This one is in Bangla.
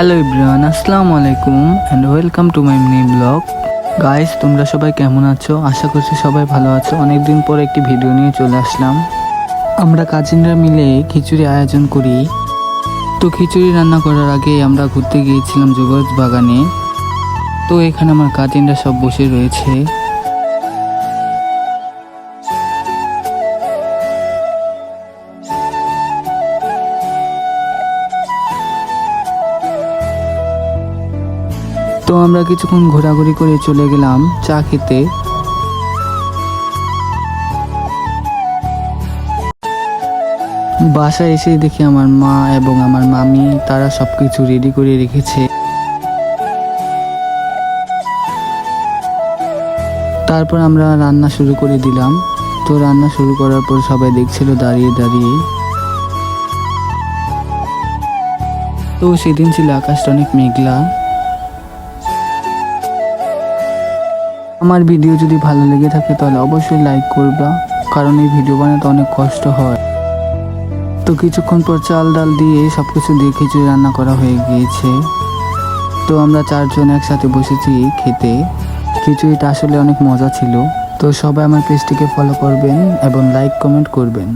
হ্যালো এভরিওয়ান, আসসালামু আলাইকুম and welcome to my mini blog. Guys, তোমরা সবাই কেমন আছো? আশা করছি সবাই ভালো আছো। অনেকদিন পর একটি ভিডিও নিয়ে চলে আসলাম। আমরা কাজিনরা মিলে খিচুড়ি আয়োজন করি। তো খিচুড়ি রান্না করার আগে আমরা ঘুরতে গিয়েছিলাম যুবরাজ বাগানে। তো এখানে আমার কাজিনরা সব বসে রয়েছে। তো আমরা কিছুক্ষণ ঘোরাঘুরি করে চলে গেলাম চা খেতে। বাসায় এসে দেখি আমার মা এবং আমার মামি তারা সবকিছু রেডি করে রেখেছে। তারপর আমরা রান্না শুরু করে দিলাম। তো রান্না শুরু করার পর সবাই দেখছিল দাঁড়িয়ে দাঁড়িয়ে। তো সেদিন ছিল আকাশটা অনেক মেঘলা। আমার ভিডিও যদি ভালো লেগে থাকে তাহলে অবশ্যই লাইক করবা, কারণ এই ভিডিও বানাতে অনেক কষ্ট হয়। তো কিছুক্ষণ পর চাল ডাল দিয়ে সবকিছু দিয়ে খিচুড়ি রান্না করা হয়ে গিয়েছে। তো আমরা চারজন একসাথে বসেছি খেতে। খিচুড়িটা আসলে অনেক মজা ছিল। তো সবাই আমার পেজটিকে ফলো করবেন এবং লাইক কমেন্ট করবেন।